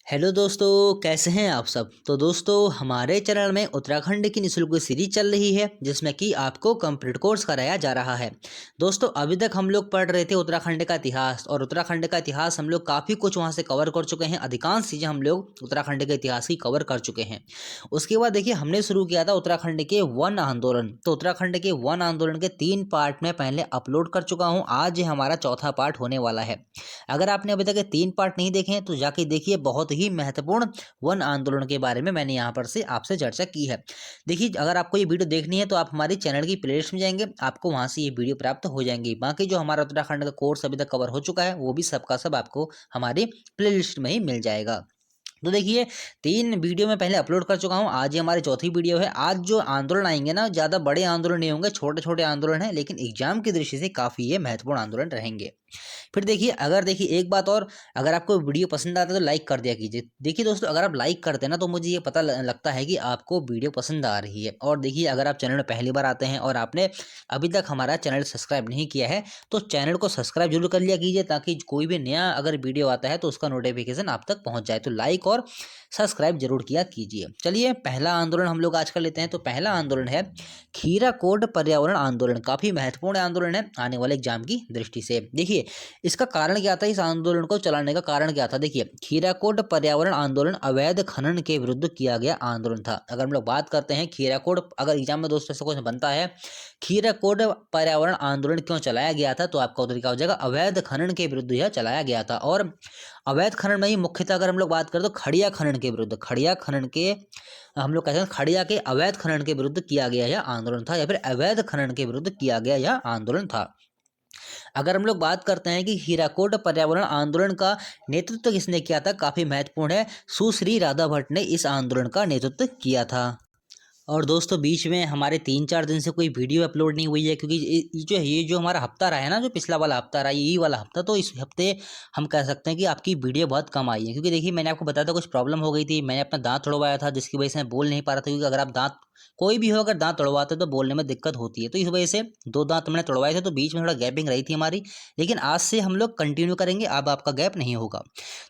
Hello दोस्तों, कैसे हैं आप सब। तो दोस्तों, हमारे चैनल में उत्तराखंड की निःशुल्क सीरीज चल रही है जिसमें कि आपको कंप्लीट कोर्स कराया जा रहा है। दोस्तों, अभी तक हम लोग पढ़ रहे थे उत्तराखंड का इतिहास, और उत्तराखंड का इतिहास हम लोग काफ़ी कुछ वहाँ से कवर कर चुके हैं। अधिकांश चीज़ें हम लोग उत्तराखंड के इतिहास की कवर कर चुके हैं। उसके बाद देखिए, हमने शुरू किया था उत्तराखंड के वन आंदोलन। तो उत्तराखंड के वन आंदोलन के 3 पार्ट में पहले अपलोड कर चुका हूँ। आज ये हमारा चौथा पार्ट होने वाला है। अगर आपने अभी तक ये 3 पार्ट नहीं देखे हैं तो जाके देखिए। बहुत ही महत्वपूर्ण वन आंदोलन के बारे में मैंने यहाँ पर से आपसे चर्चा की है। देखिए, अगर आपको ये वीडियो देखनी है तो आप हमारी चैनल की प्लेलिस्ट में जाएंगे, आपको वहाँ से ये वीडियो प्राप्त हो जाएंगी। बाकी जो हमारा उत्तराखंड का कोर्स अभी तक कवर हो चुका है वो भी सबका सब आपको हमारी प्लेलिस्ट में ही मिल जाएगा। तो देखिए, 3 वीडियो में पहले अपलोड कर चुका हूँ। आज ये हमारी चौथी वीडियो है। आज जो आंदोलन आएंगे ना, ज़्यादा बड़े आंदोलन नहीं होंगे, छोटे छोटे आंदोलन हैं, लेकिन एग्जाम की दृष्टि से काफ़ी ये महत्वपूर्ण आंदोलन रहेंगे। फिर देखिए, देखिए एक बात और, अगर आपको वीडियो पसंद आता है तो लाइक कर दिया कीजिए। देखिए दोस्तों, अगर आप लाइक करते हैं ना तो मुझे ये पता लगता है कि आपको वीडियो पसंद आ रही है। और देखिए, अगर आप चैनल में पहली बार आते हैं और आपने अभी तक हमारा चैनल सब्सक्राइब नहीं किया है तो चैनल को सब्सक्राइब जरूर कर लिया कीजिए, ताकि कोई भी नया अगर वीडियो आता है तो उसका नोटिफिकेशन आप तक पहुंच जाए। तो लाइक और सब्सक्राइब जरूर किया कीजिए। चलिए, पहला आंदोलन हम लोग आज कर लेते हैं। तो पहला आंदोलन है खीराकोट पर्यावरण आंदोलन। काफी महत्वपूर्ण आंदोलन है आने वाले एग्जाम की दृष्टि से। देखिए, इसका कारण क्या था, इस आंदोलन को चलाने का कारण क्या था। देखिए, खीराकोट पर्यावरण आंदोलन अवैध खनन के विरुद्ध किया गया आंदोलन था। अगर हम लोग बात करते हैं खीराकोट, अगर एग्जाम में दोस्तों ऐसा कुछ बनता है खीराकोट पर्यावरण आंदोलन क्यों चलाया गया था, तो आपका उत्तर क्या हो जाएगा, अवैध खनन के विरुद्ध यह चलाया गया था। और अवैध खनन में ही मुख्यतः अगर हम लोग बात करें तो खड़िया खनन के विरुद्ध, खड़िया खनन के, हम लोग कहते हैं खड़िया के अवैध खनन के विरुद्ध किया गया यह आंदोलन था, या फिर अवैध खनन के विरुद्ध किया गया यह आंदोलन था। अगर हम लोग बात करते हैं कि हीराकोट पर्यावरण आंदोलन का नेतृत्व किसने किया था, काफी महत्वपूर्ण है, सुश्री राधा भट्ट ने इस आंदोलन का नेतृत्व किया था। और दोस्तों, बीच में हमारे 3-4 दिन से कोई वीडियो अपलोड नहीं हुई है, क्योंकि ये जो हमारा हफ्ता रहा है ना, जो पिछला वाला हफ्ता रहा है, यही वाला हफ्ता, तो इस हफ्ते हम कह सकते हैं कि आपकी वीडियो बहुत कम आई है। क्योंकि देखिए, मैंने आपको बताया था कुछ प्रॉब्लम हो गई थी, मैंने अपना दांत तुड़वाया था जिसकी वजह से मैं बोल नहीं पा रहा था। क्योंकि अगर आप दांत, कोई भी हो, अगर दांत तुड़वाते तो बोलने में दिक्कत होती है, तो इस वजह से 2 दांत मैंने तुड़वाए थे, तो बीच में थोड़ा गैपिंग रही थी हमारी। लेकिन आज से हम लोग कंटिन्यू करेंगे, अब आपका गैप नहीं होगा।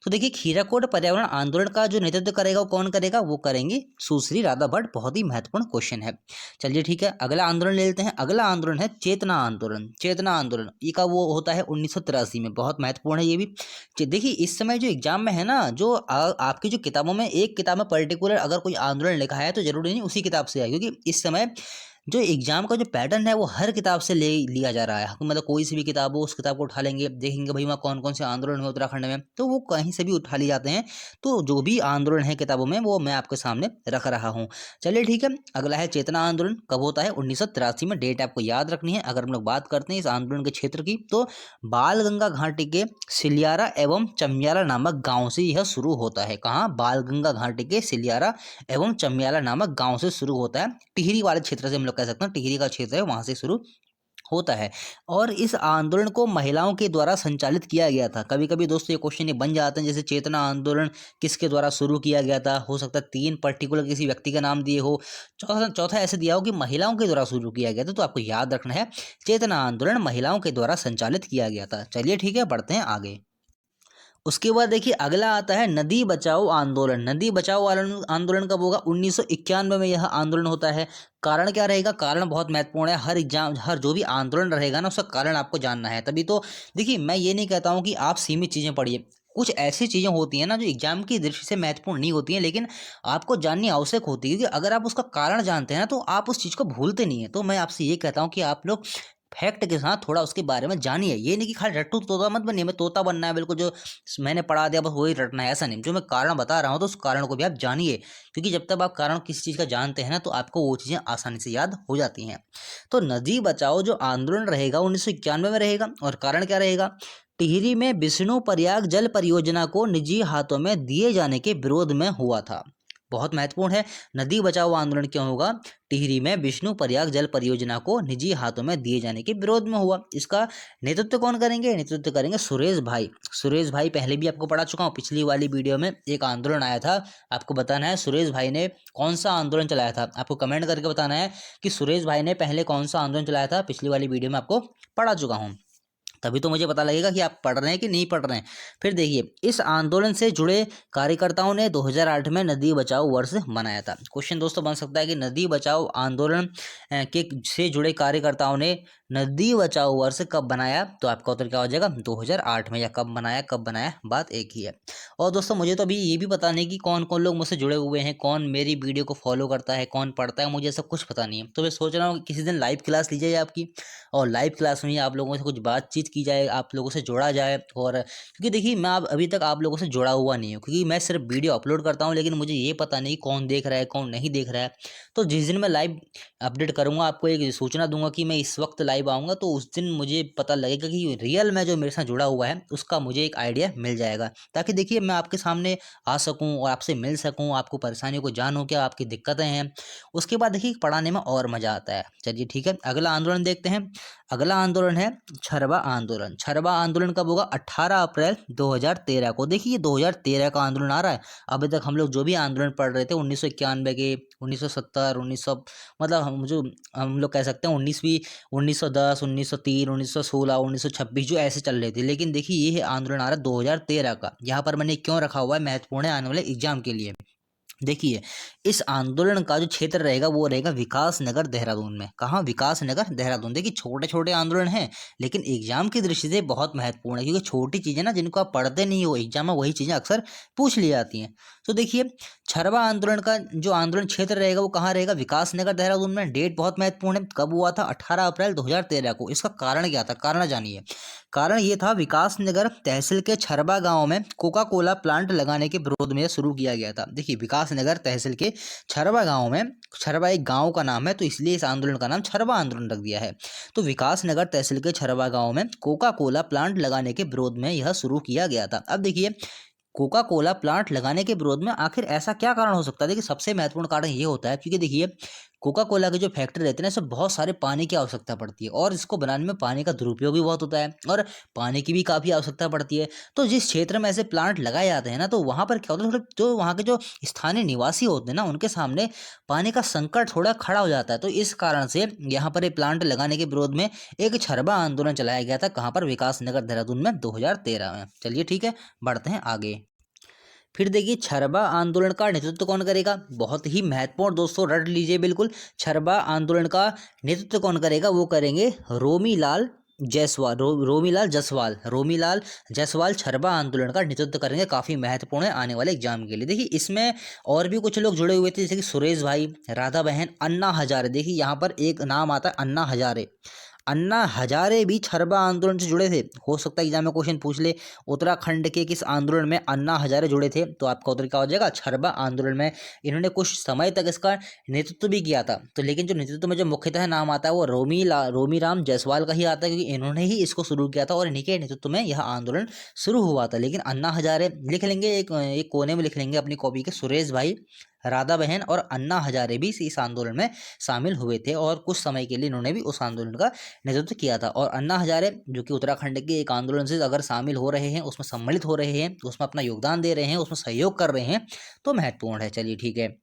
तो देखिए, खीराकोट पर्यावरण आंदोलन का जो नेतृत्व करेगा वो कौन करेगा, वो करेंगे सुश्री राधा भट्ट। बहुत ही महत्वपूर्ण क्वेश्चन है। चलिए ठीक है, अगला आंदोलन ले लेते हैं। अगला आंदोलन है चेतना आंदोलन। चेतना आंदोलन ये का वो होता है 1983 में, बहुत महत्वपूर्ण है ये भी। देखिए, इस समय जो एग्जाम में है ना, जो आपकी जो किताबों में, एक किताब में पर्टिकुलर अगर कोई आंदोलन लिखा है तो जरूरी नहीं उसी किताब से है, क्योंकि इस समय जो एग्जाम का जो पैटर्न है वो हर किताब से ले लिया जा रहा है। मतलब कोई सी भी किताब हो, उस किताब को उठा लेंगे, देखेंगे भाई वहाँ कौन कौन से आंदोलन हुए उत्तराखंड में, तो वो कहीं से भी उठा लिए जाते हैं। तो जो भी आंदोलन है किताबों में वो मैं आपके सामने रख रहा हूँ। चलिए ठीक है, अगला है चेतना आंदोलन। कब होता है, 1983 में। डेट आपको याद रखनी है। अगर हम लोग बात करते हैं इस आंदोलन के क्षेत्र की, तो बाल गंगा घाटी के सिलियारा एवं चमियाला नामक गांव से यह शुरू होता है। कहाँ, बाल गंगा घाटी के सिलियारा एवं चमियाला नामक गांव से शुरू होता है। टिहरी वाले क्षेत्र से हम लोग कह सकते हैं, टिहरी का क्षेत्र है वहां से शुरू होता है। और इस आंदोलन को महिलाओं के द्वारा संचालित किया गया था। कभी कभी दोस्तों ये क्वेश्चन ये बन जाते हैं, जैसे चेतना आंदोलन किसके द्वारा शुरू किया गया था, हो सकता है 3 पर्टिकुलर किसी व्यक्ति का नाम दिए हो, चौथा ऐसे दिया हो कि महिलाओं के द्वारा शुरू किया गया था। तो आपको याद रखना है, चेतना आंदोलन महिलाओं के द्वारा संचालित किया गया था। चलिए ठीक है, बढ़ते हैं आगे। उसके बाद देखिए, अगला आता है नदी बचाओ आंदोलन। नदी बचाओ आंदोलन कब होगा, 1991 में यह आंदोलन होता है। कारण क्या रहेगा, कारण बहुत महत्वपूर्ण है। हर एग्जाम, हर जो भी आंदोलन रहेगा ना, उसका कारण आपको जानना है। तभी तो देखिए, मैं ये नहीं कहता हूँ कि आप सीमित चीज़ें पढ़िए। कुछ ऐसी चीज़ें होती हैं ना जो एग्जाम की दृष्टि से महत्वपूर्ण नहीं होती हैं, लेकिन आपको जाननी आवश्यक होती है। क्योंकि अगर आप उसका कारण जानते हैं ना तो आप उस चीज़ को भूलते नहीं है। तो मैं आपसे ये कहता हूँ कि आप लोग फैक्ट के साथ थोड़ा उसके बारे में जानिए। ये नहीं कि खाली रट्टू तोता मत बनिए, मैं तोता बनना है बिल्कुल, जो मैंने पढ़ा दिया बस वही रटना है, ऐसा नहीं। जो मैं कारण बता रहा हूँ तो उस कारण को भी आप जानिए, क्योंकि जब तक आप कारण किसी चीज़ का जानते हैं ना तो आपको वो चीज़ें आसानी से याद हो जाती हैं। तो नदी बचाओ जो आंदोलन रहेगा 1991 में रहेगा। और कारण क्या रहेगा, टिहरी में विष्णु प्रयाग जल परियोजना को निजी हाथों में दिए जाने के विरोध में हुआ था। बहुत महत्वपूर्ण है, नदी बचाओ आंदोलन क्यों होगा, टिहरी में विष्णु प्रयाग जल परियोजना को निजी हाथों में दिए जाने के विरोध में हुआ। इसका नेतृत्व कौन करेंगे, नेतृत्व करेंगे सुरेश भाई। सुरेश भाई पहले भी आपको पढ़ा चुका हूँ, पिछली वाली वीडियो में एक आंदोलन आया था, आपको बताना है सुरेश भाई ने कौन सा आंदोलन चलाया था। आपको कमेंट करके बताना है कि सुरेश भाई ने पहले कौन सा आंदोलन चलाया था, पिछली वाली वीडियो में आपको पढ़ा चुका हूँ। तभी तो मुझे पता लगेगा कि आप पढ़ रहे हैं कि नहीं पढ़ रहे हैं। फिर देखिए, इस आंदोलन से जुड़े कार्यकर्ताओं ने 2008 में नदी बचाओ वर्ष मनाया था। क्वेश्चन दोस्तों बन सकता है कि नदी बचाओ आंदोलन के से जुड़े कार्यकर्ताओं ने नदी बचाओ वर्ष कब बनाया, तो आपका उत्तर क्या हो जाएगा 2008 में। या कब बनाया बात एक ही है। और दोस्तों मुझे तो अभी ये भी पता नहीं कि कौन कौन लोग मुझसे जुड़े हुए हैं, कौन मेरी वीडियो को फॉलो करता है, कौन पढ़ता है, मुझे सब कुछ पता नहीं है। तो मैं सोच रहा हूँ किसी दिन लाइव क्लास ली जाए आपकी, और लाइव क्लास में आप लोगों से कुछ बातचीत की जाए, आप लोगों से जोड़ा जाए। और क्योंकि देखिए मैं अभी तक आप लोगों से जुड़ा हुआ नहीं हूँ, क्योंकि मैं सिर्फ वीडियो अपलोड करता हूँ, लेकिन मुझे ये पता नहीं कौन देख रहा है कौन नहीं देख रहा है। तो जिस दिन मैं लाइव अपडेट करूँगा, आपको एक सूचना दूंगा कि मैं इस वक्त लाइव आऊँगा, तो उस दिन मुझे पता लगेगा कि रियल में जो मेरे साथ जुड़ा हुआ है उसका मुझे एक आइडिया मिल जाएगा, ताकि देखिए मैं आपके सामने आ सकूं और आपसे मिल सकूं, आपको परेशानियों को जानूं, क्या आपकी दिक्कतें हैं। उसके बाद देखिए पढ़ाने में और मज़ा आता है। चलिए ठीक है, अगला आंदोलन देखते हैं। अगला आंदोलन है छरबा आंदोलन। छरबा आंदोलन कब होगा? 18 अप्रैल 2013 को। देखिए 2013 का आंदोलन आ रहा है। अभी तक हम लोग जो भी आंदोलन पढ़ रहे थे 1991 के, 1970, 1900, मतलब हम लोग कह सकते हैं 19वीं, 1910, 1903, 1916, 1926 जो ऐसे चल रहे थे। लेकिन देखिए ये आंदोलन आ रहा है 2013 का। यहाँ पर मैंने क्यों रखा हुआ है, महत्वपूर्ण है आने वाले एग्जाम के लिए। देखिए इस आंदोलन का जो क्षेत्र रहेगा वो रहेगा विकास नगर देहरादून में। कहाँ? विकास नगर देहरादून। देखिए छोटे छोटे आंदोलन हैं, लेकिन एग्जाम की दृष्टि से बहुत महत्वपूर्ण है, क्योंकि छोटी चीज़ें ना जिनको आप पढ़ते नहीं हो एग्जाम में, वही चीज़ें अक्सर पूछ ली जाती हैं। तो देखिए छरवा आंदोलन का जो आंदोलन क्षेत्र रहेगा वो कहाँ रहेगा? विकास नगर देहरादून में। डेट बहुत महत्वपूर्ण है, कब हुआ था? 18 अप्रैल 2013 को। इसका कारण क्या था? कारण जानिए। कारण ये था, विकास नगर तहसील के छरबा गांव में कोका कोला प्लांट लगाने के विरोध में शुरू किया गया था। देखिए विकास नगर तहसील के छरबा गांव में, छरबा एक गांव का नाम है, तो इसलिए इस आंदोलन का नाम छरबा आंदोलन रख दिया है। तो विकास नगर तहसील के छरबा गांव में कोका कोला प्लांट लगाने के विरोध में यह शुरू किया गया था। अब देखिए कोका कोला प्लांट लगाने के विरोध में आखिर ऐसा क्या कारण हो सकता है? देखिए सबसे महत्वपूर्ण कारण ये होता है, क्योंकि देखिए कोका कोला के जो फैक्ट्री रहते हैं ना, इसमें बहुत सारे पानी की आवश्यकता पड़ती है, और इसको बनाने में पानी का दुरुपयोग भी बहुत होता है, और पानी की भी काफ़ी आवश्यकता पड़ती है। तो जिस क्षेत्र में ऐसे प्लांट लगाए जाते हैं ना, तो वहाँ पर क्या होता है, थोड़े जो वहाँ के जो स्थानीय निवासी होते हैं ना, उनके सामने पानी का संकट थोड़ा खड़ा हो जाता है। तो इस कारण से यहाँ पर ये प्लांट लगाने के विरोध में एक छरबा आंदोलन चलाया गया था। कहाँ पर? विकास नगर देहरादून में 2013 में। चलिए ठीक है, बढ़ते हैं आगे। फिर देखिए छरबा आंदोलन का नेतृत्व कौन करेगा? बहुत ही महत्वपूर्ण दोस्तों, रट लीजिए बिल्कुल। छरबा आंदोलन का नेतृत्व कौन करेगा? वो करेंगे रोमीलाल जायसवाल। रोमीलाल जायसवाल छरबा आंदोलन का नेतृत्व करेंगे। काफ़ी महत्वपूर्ण है आने वाले एग्जाम के लिए। देखिए इसमें और भी कुछ लोग जुड़े हुए थे, जैसे कि सुरेश भाई, राधा बहन, अन्ना हजारे। देखिए यहाँ पर एक नाम आता है अन्ना हजारे। अन्ना हजारे भी छरबा आंदोलन से जुड़े थे। हो सकता है एग्जाम में क्वेश्चन पूछ ले, उत्तराखंड के किस आंदोलन में अन्ना हजारे जुड़े थे, तो आपका उत्तर क्या हो जाएगा? छरबा आंदोलन में। इन्होंने कुछ समय तक इसका नेतृत्व भी किया था। तो लेकिन जो नेतृत्व में जो मुख्यतः नाम आता है वो रोमीराम जायसवाल का ही आता है, क्योंकि इन्होंने ही इसको शुरू किया था और इन्हीं के नेतृत्व में यह आंदोलन शुरू हुआ था। लेकिन अन्ना हजारे लिख लेंगे, एक कोने में लिख लेंगे अपनी कॉपी के, सुरेश भाई, राधा बहन और अन्ना हजारे भी इस आंदोलन में शामिल हुए थे, और कुछ समय के लिए इन्होंने भी उस आंदोलन का नेतृत्व किया था। और अन्ना हजारे जो कि उत्तराखंड के एक आंदोलन से अगर शामिल हो रहे हैं, उसमें सम्मिलित हो रहे हैं, उसमें अपना योगदान दे रहे हैं, उसमें सहयोग कर रहे हैं, तो महत्वपूर्ण है। चलिए ठीक है,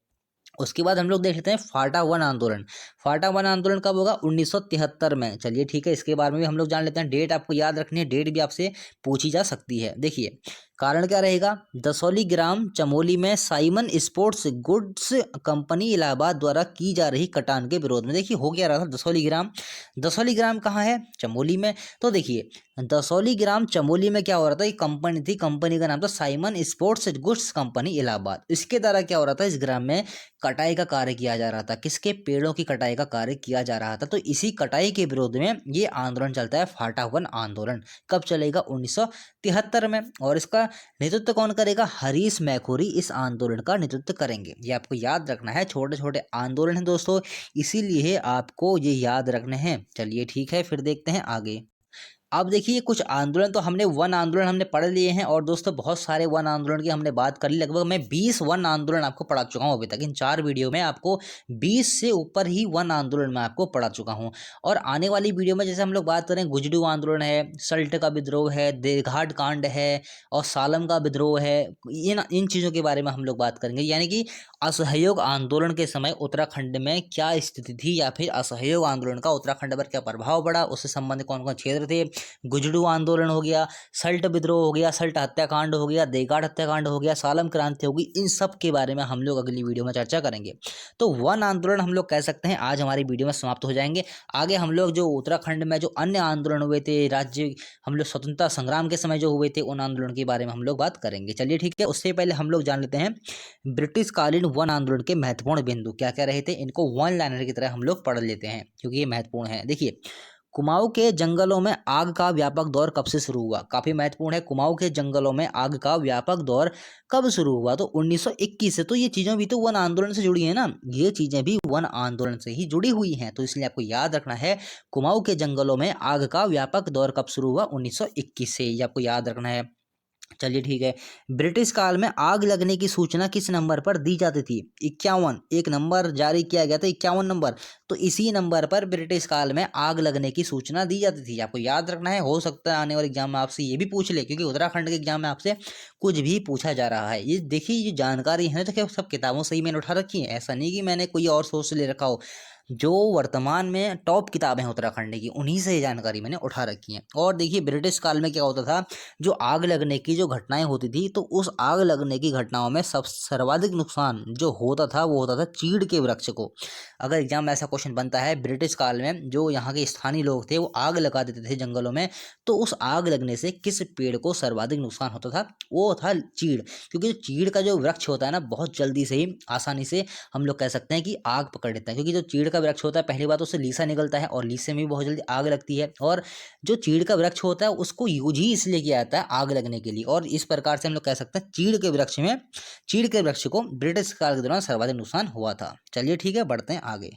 उसके बाद हम लोग देख लेते हैं फाटा वन आंदोलन। फाटा वन आंदोलन कब होगा? 1973 में। चलिए ठीक है, इसके बारे में भी हम लोग जान लेते हैं। डेट आपको याद रखनी है, डेट भी आपसे पूछी जा सकती है। देखिए कारण क्या रहेगा? दसौली ग्राम चमोली में Simon sports goods company Allahabad द्वारा की जा रही कटान के विरोध में। देखिए हो क्या रहा था? दसौली ग्राम कहाँ है? चमोली में। तो देखिए दसौली ग्राम चमोली में क्या हो रहा था? एक कंपनी थी, कंपनी का नाम था Simon sports goods company Allahabad. इसके द्वारा क्या हो रहा था? इस ग्राम में कटाई का कार्य किया जा रहा था। किसके? पेड़ों की कटाई का कार्य किया जा रहा था। तो इसी कटाई के विरोध में ये आंदोलन चलता है, फाटा वन आंदोलन। कब चलेगा? 1973 में। और इसका नेतृत्व कौन करेगा? हरीश मैखुरी इस आंदोलन का नेतृत्व करेंगे। ये आपको याद रखना है, छोटे छोटे आंदोलन हैं दोस्तों, इसीलिए आपको ये याद रखने हैं। चलिए ठीक है, फिर देखते हैं आगे। अब देखिए कुछ आंदोलन तो हमने वन आंदोलन हमने पढ़ लिए हैं, और दोस्तों बहुत सारे वन आंदोलन की हमने बात कर ली। लगभग मैं 20 वन आंदोलन आपको पढ़ा चुका हूं अभी तक। इन 4 वीडियो में आपको 20 से ऊपर ही वन आंदोलन मैं आपको पढ़ा चुका हूं। और आने वाली वीडियो में जैसे हम लोग बात करें, गुजडू आंदोलन है, सल्ट का विद्रोह है, देरघाट कांड है, और सालम का विद्रोह है, इन चीज़ों के बारे में हम लोग बात करेंगे। यानी कि असहयोग आंदोलन के समय उत्तराखंड में क्या स्थिति थी, या फिर असहयोग आंदोलन का उत्तराखंड पर क्या प्रभाव पड़ा, उससे संबंधित कौन कौन क्षेत्र थे, गुजडू आंदोलन हो गया, सल्ट विद्रोह हो गया, सल्ट हत्याकांड हो गया, देगाड़ हत्याकांड हो गया, सालम क्रांति होगी, इन सब के बारे में हम लोग अगली वीडियो में चर्चा करेंगे। तो वन आंदोलन हम लोग कह सकते हैं आज हमारी वीडियो में समाप्त हो जाएंगे। आगे हम लोग जो उत्तराखंड में जो अन्य आंदोलन हुए थे, राज्य हम लोग स्वतंत्रता संग्राम के समय जो हुए थे, उन आंदोलन के बारे में हम लोग बात करेंगे। चलिए ठीक है, उससे पहले हम लोग जान लेते हैं ब्रिटिश कालीन वन आंदोलन के महत्वपूर्ण बिंदु क्या क्या रहे थे। इनको वन लाइनर की तरह हम लोग पढ़ लेते हैं क्योंकि ये महत्वपूर्ण है। देखिए, कुमाऊं के जंगलों में आग का व्यापक दौर कब से शुरू हुआ, काफी महत्वपूर्ण है। कुमाऊं के जंगलों में आग का व्यापक दौर कब शुरू हुआ, तो 1921 से। तो ये चीजें भी तो वन आंदोलन से जुड़ी है ना, ये चीजें भी वन आंदोलन से ही जुड़ी हुई हैं, तो इसलिए आपको याद रखना है कुमाऊं के जंगलों में आग का व्यापक दौर कब शुरू हुआ, 1921 से, ये आपको याद रखना है। चलिए ठीक है, ब्रिटिश काल में आग लगने की सूचना किस नंबर पर दी जाती थी, 51। एक नंबर जारी किया गया था 51 नंबर, तो इसी नंबर पर ब्रिटिश काल में आग लगने की सूचना दी जाती थी। आपको याद रखना है, हो सकता है आने वाले एग्जाम में आपसे ये भी पूछ ले, क्योंकि उत्तराखंड के एग्जाम में आपसे कुछ भी पूछा जा रहा है। ये देखिए, ये जानकारी है तो क्या सब किताबों से ही मैंने उठा रखी है, ऐसा नहीं कि मैंने कोई और सोर्स से ले रखा हो। जो वर्तमान में टॉप किताबें हैं उत्तराखंड की, उन्हीं से ये जानकारी मैंने उठा रखी है। और देखिए, ब्रिटिश काल में क्या होता था, जो आग लगने की जो घटनाएं होती थी, तो उस आग लगने की घटनाओं में सब सर्वाधिक नुकसान जो होता था वो होता था चीड़ के वृक्ष को। अगर एग्जाम में ऐसा क्वेश्चन बनता है, ब्रिटिश काल में जो यहाँ के स्थानीय लोग थे वो आग लगा देते थे जंगलों में, तो उस आग लगने से किस पेड़ को सर्वाधिक नुकसान होता था, वो था चीड़। क्योंकि चीड़ का जो वृक्ष होता है ना, बहुत जल्दी से ही आसानी से हम लोग कह सकते हैं कि आग पकड़ लेता है। क्योंकि जो चीड़ का वृक्ष होता है, पहली बात उससे लीसा निकलता है और लीसे में भी बहुत जल्दी आग लगती है। और जो चीड़ का वृक्ष होता है उसको यूज ही इसलिए किया जाता है आग लगने के लिए, और इस प्रकार से हम लोग कह सकते हैं चीड़ के वृक्ष को ब्रिटिश काल के दौरान सर्वाधिक नुकसान हुआ था। चलिए ठीक है, बढ़ते हैं आगे।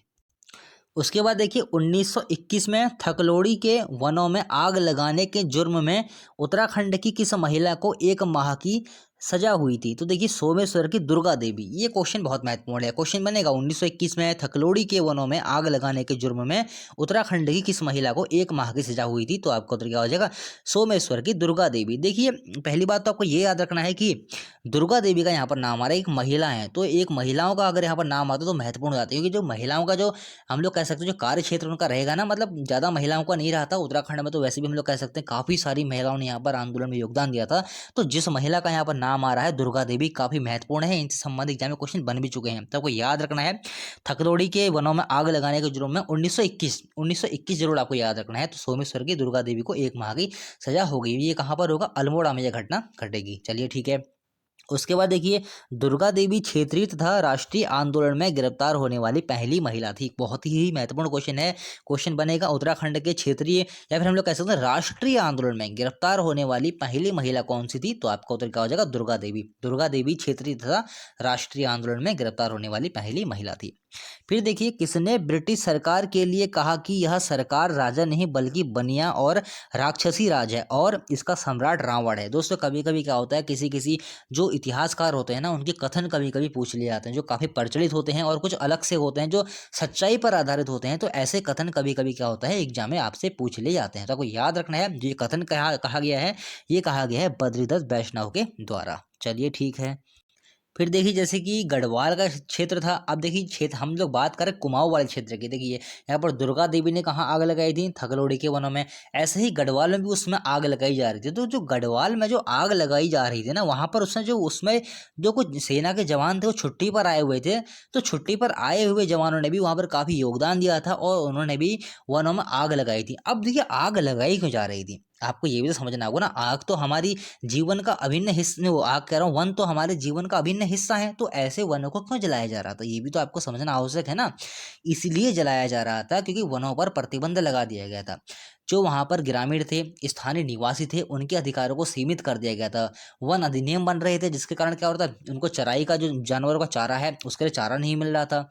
उसके बाद देखिए, 1921 में थकलोड़ी के वनों में आग लगाने के जुर्म में उत्तराखंड की किस महिला को 1 माह की सजा हुई थी, तो देखिए सोमेश्वर की दुर्गा देवी। ये क्वेश्चन बहुत महत्वपूर्ण है, क्वेश्चन बनेगा 1921 में थकलोड़ी के वनों में आग लगाने के जुर्म में उत्तराखंड की किस महिला को 1 माह की सजा हुई थी, तो आपको उत्तर क्या हो जाएगा, सोमेश्वर की दुर्गा देवी। देखिए, पहली बात तो आपको ये याद रखना है कि दुर्गा देवी का यहाँ पर नाम आ रहा है, एक महिला है, तो एक महिलाओं का अगर यहाँ पर नाम आता है तो महत्वपूर्ण हो जाता है। क्योंकि जो महिलाओं का जो हम लोग कह सकते हैं जो कार्य क्षेत्र उनका रहेगा ना, मतलब ज़्यादा महिलाओं का नहीं रहा था उत्तराखंड में, तो वैसे भी हम लोग कह सकते हैं काफ़ी सारी महिलाओं ने यहाँ पर आंदोलन में योगदान दिया था। तो जिस महिला का यहाँ पर नाम आ रहा है दुर्गा देवी, काफ़ी महत्वपूर्ण है, इनसे संबंधित एग्जाम में क्वेश्चन बन भी चुके हैं, तो आपको याद रखना है थकलोड़ी के वनों में आग लगाने के जुर्म में 1921 जरूर आपको याद रखना है। तो सोमेश्वर की दुर्गा देवी को 1 माह की सजा हो गई। ये कहाँ पर होगा, अल्मोड़ा में यह घटना घटेगी। चलिए ठीक है, उसके बाद देखिए, दुर्गा देवी क्षेत्रीय तथा राष्ट्रीय आंदोलन में गिरफ्तार होने वाली पहली महिला थी। बहुत ही महत्वपूर्ण क्वेश्चन है, क्वेश्चन बनेगा उत्तराखंड के क्षेत्रीय या फिर हम लोग कह सकते हैं राष्ट्रीय आंदोलन में गिरफ्तार होने वाली पहली महिला कौन सी थी, तो आपका उत्तर क्या हो जाएगा, दुर्गा देवी। दुर्गा देवी क्षेत्रीय तथा राष्ट्रीय आंदोलन में गिरफ्तार होने वाली पहली महिला थी। फिर देखिए, किसने ब्रिटिश सरकार के लिए कहा कि यह सरकार राजा नहीं बल्कि बनिया और राक्षसी राज है और इसका सम्राट रावण है। दोस्तों, कभी कभी क्या होता है, किसी जो इतिहासकार होते हैं ना, उनके कथन कभी कभी पूछ लिए जाते हैं जो काफ़ी प्रचलित होते हैं और कुछ अलग से होते हैं जो सच्चाई पर आधारित होते हैं। तो ऐसे कथन कभी कभी क्या होता है, एग्जाम में आपसे पूछ लिए जाते हैं। तो आपको याद रखना है, ये कथन कहा गया है, ये कहा गया है बद्रीदत्त वैष्णव के द्वारा। चलिए ठीक है, फिर देखिए, जैसे कि गढ़वाल का क्षेत्र था। अब देखिए क्षेत्र, हम लोग बात करें कुमाऊं वाले क्षेत्र की, देखिए यहाँ पर दुर्गा देवी ने कहाँ आग लगाई थी, थकलोड़ी के वनों में। ऐसे ही गढ़वाल में भी उसमें आग लगाई जा रही थी। तो जो गढ़वाल में जो आग लगाई जा रही थी ना, वहाँ पर उसमें जो कुछ सेना के जवान थे वो छुट्टी पर आए हुए थे। तो छुट्टी पर आए हुए जवानों ने भी वहाँ पर काफ़ी योगदान दिया था और उन्होंने भी वनों में आग लगाई थी। अब देखिए, आग लगाई क्यों जा रही थी, आपको ये भी तो समझना होगा ना। आग तो हमारी जीवन का अभिन्न हिस्सा, वो आग कह रहा हूँ, वन तो हमारे जीवन का अभिन्न हिस्सा है, तो ऐसे वनों को क्यों जलाया जा रहा था, ये भी तो आपको समझना आवश्यक है ना। इसलिए जलाया जा रहा था क्योंकि वनों पर प्रतिबंध लगा दिया गया था। जो वहाँ पर ग्रामीण थे, स्थानीय निवासी थे, उनके अधिकारों को सीमित कर दिया गया था। वन अधिनियम बन रहे थे जिसके कारण क्या हो रहा था, उनको चराई का जो जानवरों का चारा है उसके लिए चारा नहीं मिल रहा था,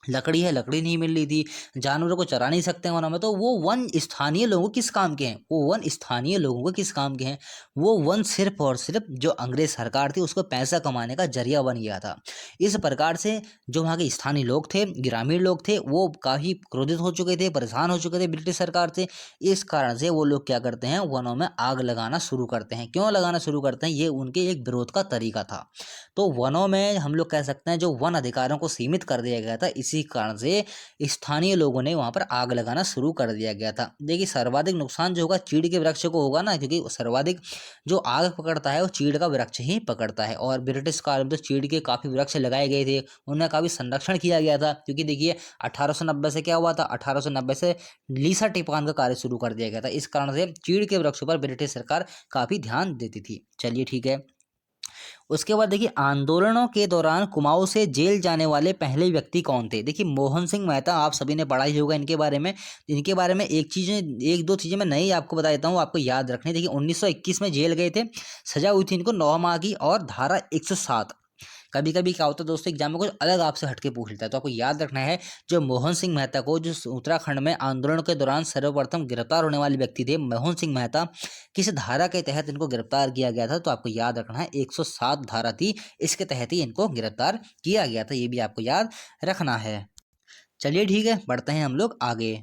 लकड़ी है, लकड़ी नहीं मिल रही थी, जानवरों को चरा नहीं सकते वनों में। तो वो वन स्थानीय लोगों किस काम के हैं, वो वन स्थानीय लोगों को किस काम के हैं, वो वन सिर्फ और सिर्फ जो अंग्रेज सरकार थी उसको पैसा कमाने का जरिया बन गया था। इस प्रकार से जो वहाँ के स्थानीय लोग थे, ग्रामीण लोग थे, वो काफ़ी क्रोधित हो चुके थे, परेशान हो चुके थे ब्रिटिश सरकार से। इस कारण से वो लोग क्या करते हैं, वनों में आग लगाना शुरू करते हैं। क्यों लगाना शुरू करते हैं, ये उनके एक विरोध का तरीका था। तो वनों में हम लोग कह सकते हैं जो वन अधिकारों को सीमित कर दिया गया था, इसी कारण से स्थानीय लोगों ने वहां पर आग लगाना शुरू कर दिया गया था। देखिए सर्वाधिक नुकसान जो होगा चीड़ के वृक्ष को होगा ना, क्योंकि सर्वाधिक जो आग पकड़ता है वो चीड़ का वृक्ष ही पकड़ता है। और ब्रिटिश काल में तो चीड़ के काफी वृक्ष लगाए गए थे, उनका काफी संरक्षण किया गया था। क्योंकि देखिए 1890 से क्या हुआ था, 1890 से लीसा टिपान का कार्य शुरू कर दिया गया था। इस कारण से चीड़ के वृक्षों पर ब्रिटिश सरकार काफी ध्यान देती थी। चलिए ठीक है। उसके बाद देखिए आंदोलनों के दौरान कुमाऊं से जेल जाने वाले पहले व्यक्ति कौन थे। देखिए मोहन सिंह मेहता, आप सभी ने पढ़ा ही होगा इनके बारे में। इनके बारे में एक दो चीजें मैं नई आपको बता देता हूँ, आपको याद रखनी। देखिए 1921 में जेल गए थे, सजा हुई थी इनको 9 माह की और धारा 107। कभी कभी क्या होता है दोस्तों, एग्जाम में कुछ अलग आपसे हटके पूछ लेता है, तो आपको याद रखना है जो मोहन सिंह मेहता को, जो उत्तराखंड में आंदोलन के दौरान सर्वप्रथम गिरफ्तार होने वाले व्यक्ति थे मोहन सिंह मेहता, किस धारा के तहत इनको गिरफ्तार किया गया था, तो आपको याद रखना है 107 धारा थी, इसके तहत ही इनको गिरफ्तार किया गया था। ये भी आपको याद रखना है। चलिए ठीक है, बढ़ते हैं हम लोग आगे।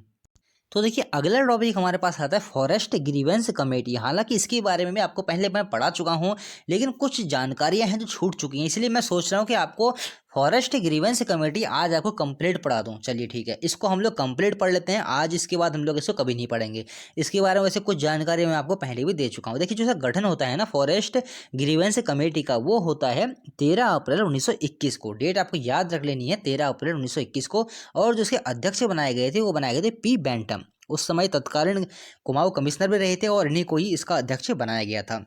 तो देखिए अगला टॉपिक हमारे पास आता है फॉरेस्ट ग्रीवेंस कमेटी। हालांकि इसके बारे में भी आपको पहले मैं पढ़ा चुका हूं, लेकिन कुछ जानकारियां हैं जो छूट चुकी हैं, इसलिए मैं सोच रहा हूं कि आपको फॉरेस्ट ग्रीवेंस कमेटी आज आपको कंप्लीट पढ़ा दूं। चलिए ठीक है, इसको हम लोग कंप्लीट पढ़ लेते हैं आज, इसके बाद हम लोग इसको कभी नहीं पढ़ेंगे। इसके बारे में वैसे कुछ जानकारी मैं आपको पहले भी दे चुका हूँ। देखिए जो इसका गठन होता है ना फॉरेस्ट ग्रीवेंस कमेटी का, वो होता है 13 अप्रैल 1921 को। डेट आपको याद रख लेनी है, 13 अप्रैल 1921 को। और जो इसके अध्यक्ष बनाए गए थे वो बनाए गए थे पी बेंटम। उस समय तत्कालीन कुमाऊं कमिश्नर भी रहे थे और इन्हीं को ही इसका अध्यक्ष बनाया गया था।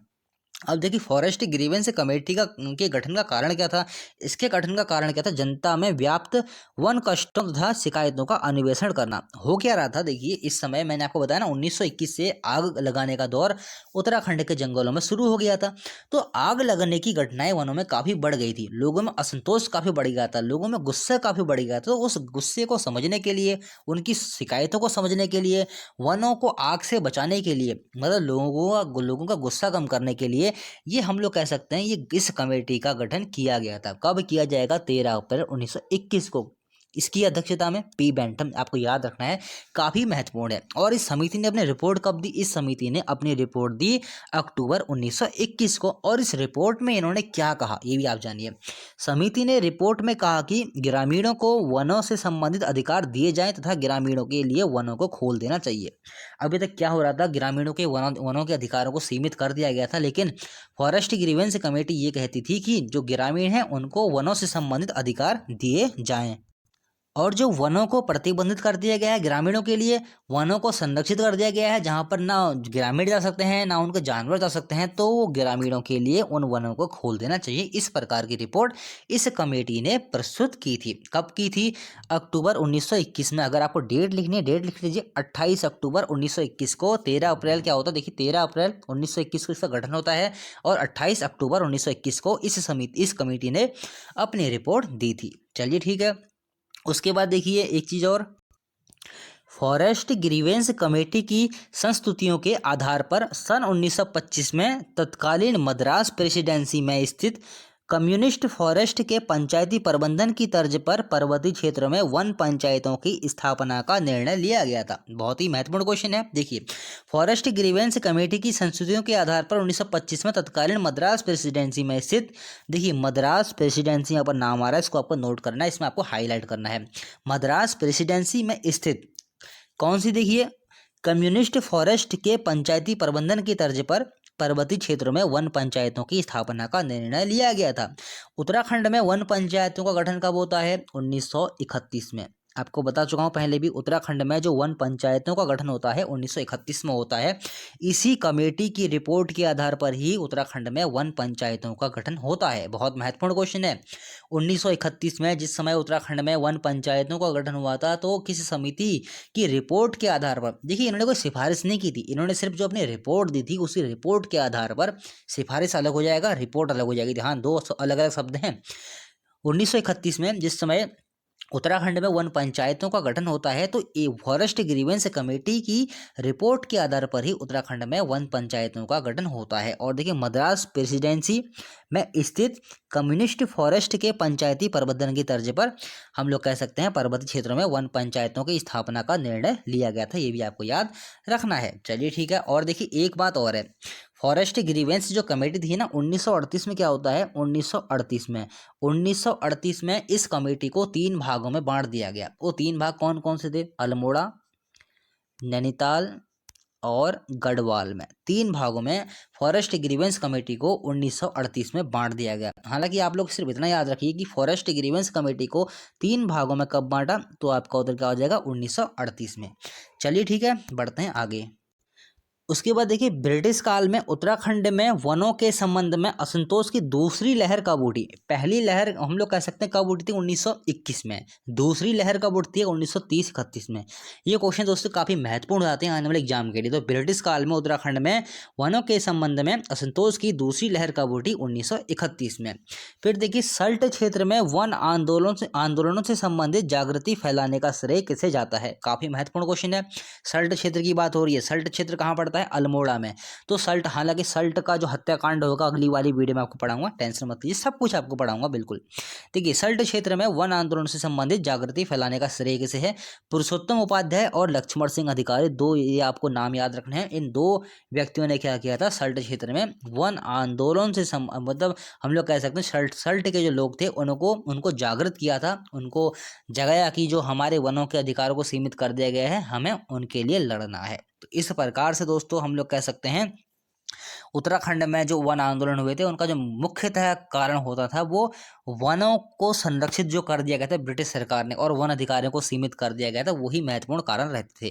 अब देखिए फॉरेस्ट ग्रीवेंस कमेटी का के गठन का कारण क्या था। इसके गठन का कारण क्या था, जनता में व्याप्त वन कष्टों तथा शिकायतों का अन्वेषण करना। हो क्या रहा था, देखिए इस समय मैंने आपको बताया ना 1921 से आग लगाने का दौर उत्तराखंड के जंगलों में शुरू हो गया था। तो आग लगने की घटनाएं वनों में काफी बढ़ गई थी, लोगों में असंतोष काफी बढ़ गया था, लोगों में गुस्सा काफी बढ़ गया था। तो उस गुस्से को समझने के लिए, उनकी शिकायतों को समझने के लिए, वनों को आग से बचाने के लिए, मतलब लोगों का गुस्सा कम करने के लिए ये हम लोग कह सकते हैं ये इस कमेटी का गठन किया गया था। कब किया जाएगा, 13 अप्रैल 1921 को। इसकी अध्यक्षता में पी बेंटम, आपको याद रखना है, काफी महत्वपूर्ण है। और इस समिति ने अपनी रिपोर्ट कब दी, इस समिति ने अपनी रिपोर्ट दी अक्टूबर 1921 को। और इस रिपोर्ट में इन्होंने क्या कहा ये भी आप जानिए। समिति ने रिपोर्ट में कहा कि ग्रामीणों को वनों से संबंधित अधिकार दिए जाएं तथा ग्रामीणों के लिए वनों को खोल देना चाहिए। अभी तक क्या हो रहा था, ग्रामीणों के वनों के अधिकारों को सीमित कर दिया गया था, लेकिन फॉरेस्ट ग्रीवेंस कमेटी ये कहती थी कि जो ग्रामीण हैं उनको वनों से संबंधित अधिकार दिए जाएं। और जो वनों को प्रतिबंधित कर दिया गया है ग्रामीणों के लिए, वनों को संरक्षित कर दिया गया है जहां पर ना ग्रामीण जा सकते हैं ना उनके जानवर जा सकते हैं, तो वो ग्रामीणों के लिए उन वनों को खोल देना चाहिए। इस प्रकार की रिपोर्ट इस कमेटी ने प्रस्तुत की थी। कब की थी, अक्टूबर 1921 में। अगर आपको डेट लिखनी है, डेट लिख लीजिए 28 अक्टूबर 1921 को। 13 अप्रैल क्या होता है, देखिए 13 अप्रैल 1921 को इसका गठन होता है और 28 अक्टूबर 1921 को इस कमेटी ने अपनी रिपोर्ट दी थी। चलिए ठीक है। उसके बाद देखिए एक चीज और, फॉरेस्ट ग्रीवेंस कमेटी की संस्तुतियों के आधार पर सन 1925 में तत्कालीन मद्रास प्रेसिडेंसी में स्थित कम्युनिस्ट फॉरेस्ट के पंचायती प्रबंधन की तर्ज पर पर्वतीय क्षेत्रों में वन पंचायतों की स्थापना का निर्णय लिया गया था। बहुत ही महत्वपूर्ण क्वेश्चन है। देखिए फॉरेस्ट ग्रीवेंस कमेटी की संस्तुतियों के आधार पर 1925 में तत्कालीन मद्रास प्रेसिडेंसी में स्थित, देखिए मद्रास प्रेसिडेंसी यहाँ पर नाम आ रहा है, इसको आपको नोट करना है, इसमें आपको हाईलाइट करना है। मद्रास प्रेसिडेंसी में स्थित कौन सी, देखिए कम्युनिस्ट फॉरेस्ट के पंचायती प्रबंधन की तर्ज पर पर्वतीय क्षेत्रों में वन पंचायतों की स्थापना का निर्णय लिया गया था। उत्तराखंड में वन पंचायतों का गठन कब होता है, 1931 में। आपको बता चुका हूं पहले भी, उत्तराखंड में जो वन पंचायतों का गठन होता है 1931 में होता है। इसी कमेटी की रिपोर्ट के आधार पर ही उत्तराखंड में वन पंचायतों का गठन होता है। बहुत महत्वपूर्ण क्वेश्चन है। 1931 में जिस समय उत्तराखंड में वन पंचायतों का गठन हुआ था, तो किस समिति की रिपोर्ट के आधार पर, देखिए इन्होंने कोई सिफारिश नहीं की थी, इन्होंने सिर्फ जो अपनी रिपोर्ट दी थी उसी रिपोर्ट के आधार पर, सिफारिश अलग हो जाएगा, रिपोर्ट अलग हो जाएगी, ध्यान, दो अलग अलग शब्द हैं। 1931 में जिस समय उत्तराखंड में वन पंचायतों का गठन होता है, तो ये फॉरेस्ट ग्रीवेंस कमेटी की रिपोर्ट के आधार पर ही उत्तराखंड में वन पंचायतों का गठन होता है। और देखिए मद्रास प्रेसिडेंसी में स्थित कम्युनिस्ट फॉरेस्ट के पंचायती प्रबंधन की तर्ज पर हम लोग कह सकते हैं पर्वतीय क्षेत्रों में वन पंचायतों की स्थापना का निर्णय लिया गया था। ये भी आपको याद रखना है। चलिए ठीक है। और देखिए एक बात और है, फॉरेस्ट ग्रीवेंस जो कमेटी थी ना 1938 में क्या होता है, 1938 में इस कमेटी को 3 भागों में बांट दिया गया। वो 3 भाग कौन कौन से थे, अल्मोड़ा, नैनीताल और गढ़वाल में 3 भागों में फॉरेस्ट ग्रीवेंस कमेटी को 1938 में बांट दिया गया। हालांकि आप लोग सिर्फ इतना याद रखिए कि फॉरेस्ट ग्रीवेंस कमेटी को 3 भागों में कब बांटा, तो आपका उत्तर क्या हो जाएगा, 1938 में। चलिए ठीक है, बढ़ते हैं आगे। उसके बाद देखिए ब्रिटिश काल में उत्तराखंड में वनों के संबंध में असंतोष की दूसरी लहर कब उठी। पहली लहर हम लोग कह सकते हैं कब उठी थी, 1921 में। दूसरी लहर कब उठती है, 1930-31 में। ये क्वेश्चन दोस्तों काफी महत्वपूर्ण आते हैं आने वाले एग्जाम के लिए। तो ब्रिटिश काल में उत्तराखंड में वनों के संबंध में असंतोष की दूसरी लहर कब उठी, 1931 में। फिर देखिए सल्ट क्षेत्र में वन आंदोलनों से संबंधित जागृति फैलाने का श्रेय किसे जाता है। काफी महत्वपूर्ण क्वेश्चन है। सल्ट क्षेत्र की बात हो रही है। सल्ट क्षेत्र कहाँ पड़ता है, अल्मोड़ा में। तो सल्ट, हालांकि सल्ट का जो हत्याकांड होगा अगली वाली वीडियो में आपको पढ़ाऊंगा, टेंशन मत लीजिए, सब कुछ आपको पढ़ाऊंगा बिल्कुल। देखिए सल्ट क्षेत्र में वन आंदोलन से संबंधित जागृति फैलाने का श्रेय किसे है, पुरुषोत्तम उपाध्याय और लक्ष्मण सिंह अधिकारी। दो ये आपको नाम याद रखने हैं। इन 2 व्यक्तियों ने क्या किया था, सल्ट क्षेत्र में वन आंदोलन से मतलब हम लोग कह सकते हैं सल्ट के जो लोग थे उनको जागृत किया था, उनको जगाया कि जो हमारे वनों के अधिकारों को सीमित कर दिया गया है, हमें उनके लिए लड़ना है। तो इस प्रकार से दोस्तों हम लोग कह सकते हैं उत्तराखंड में जो वन आंदोलन हुए थे उनका जो मुख्यतः कारण होता था वो वनों को संरक्षित जो कर दिया गया था ब्रिटिश सरकार ने और वन अधिकारियों को सीमित कर दिया गया था, वही महत्वपूर्ण कारण रहते थे।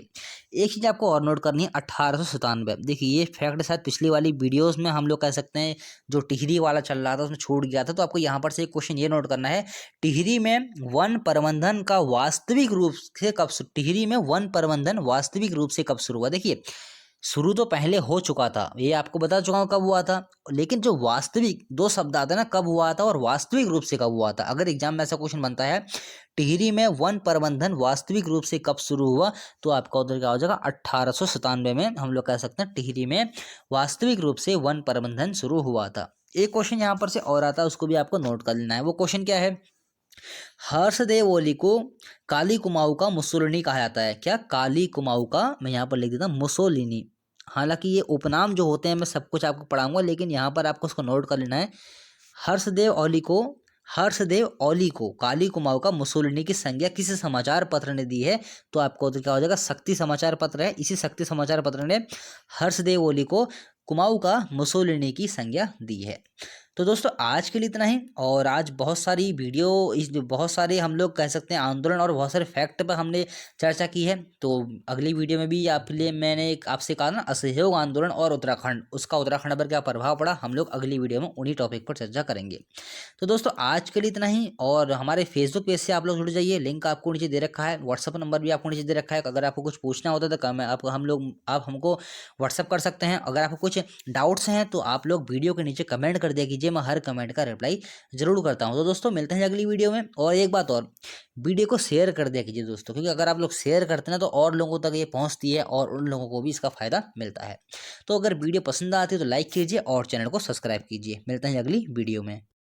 एक चीज़ आपको और नोट करनी है, 1897। देखिए ये फैक्ट शायद पिछली वाली वीडियोस में हम लोग कह सकते हैं जो टिहरी वाला चल रहा था उसमें छूट गया था। तो आपको यहाँ पर से एक क्वेश्चन ये नोट करना है, टिहरी में वन प्रबंधन का वास्तविक रूप से कब टिहरी में वन प्रबंधन वास्तविक रूप से कब शुरू हुआ। देखिए शुरू तो पहले हो चुका था, ये आपको बता चुका हूँ कब हुआ था, लेकिन जो वास्तविक 2 शब्द आते हैं ना, कब हुआ था और वास्तविक रूप से कब हुआ था। अगर एग्जाम में ऐसा क्वेश्चन बनता है टिहरी में वन प्रबंधन वास्तविक रूप से कब शुरू हुआ, तो आपका उत्तर क्या हो जाएगा, 1897 में हम लोग कह सकते हैं टिहरी में वास्तविक रूप से वन प्रबंधन शुरू हुआ था। एक क्वेश्चन यहाँ पर से और आता है, उसको भी आपको नोट कर लेना है। वो क्वेश्चन क्या है, हर्षदेव ओली को काली कुमाऊं का मुसोलिनी कहा जाता है। क्या, काली कुमाऊं का, मैं यहाँ पर लिख देता हूँ मुसोलिनी। हालांकि ये उपनाम जो होते हैं मैं सब कुछ आपको पढ़ाऊंगा, लेकिन यहाँ पर आपको उसको नोट कर लेना है। हर्षदेव ओली को काली कुमाऊं का मुसोलिनी की संज्ञा किसी समाचार पत्र ने दी है, तो आपको क्या हो जाएगा, शक्ति समाचार पत्र है। इसी शक्ति समाचार पत्र ने हर्षदेव ओली को कुमाऊं का मुसोलिनी की संज्ञा दी है। तो दोस्तों आज के लिए इतना ही। और आज बहुत सारी बहुत सारे हम लोग कह सकते हैं आंदोलन और बहुत सारे फैक्ट पर हमने चर्चा की है। तो अगली वीडियो में भी आपके लिए मैंने आपसे कहा ना, असहयोग आंदोलन और उत्तराखंड, उसका उत्तराखंड पर क्या प्रभाव पड़ा, हम लोग अगली वीडियो में उन्हीं टॉपिक पर चर्चा करेंगे। तो दोस्तों आज के लिए इतना ही। और हमारे फेसबुक पेज से आप लोग जुड़ जाइए, लिंक आपको नीचे दे रखा है, व्हाट्सअप नंबर भी आपको नीचे दे रखा है। अगर आपको कुछ पूछना होता तो आप हमको व्हाट्सअप कर सकते हैं। अगर आपको कुछ डाउट्स हैं तो आप लोग वीडियो के नीचे कमेंट कर दिया कीजिए, मैं हर कमेंट का रिप्लाई जरूर करता हूं। तो दोस्तों मिलते हैं अगली वीडियो में। और एक बात और, वीडियो को शेयर कर दिया कीजिए दोस्तों, क्योंकि अगर आप लोग शेयर करते हैं ना तो और लोगों तक ये पहुंचती है और उन लोगों को भी इसका फायदा मिलता है। तो अगर वीडियो पसंद आती है तो लाइक कीजिए और चैनल को सब्सक्राइब कीजिए। मिलते हैं अगली वीडियो में।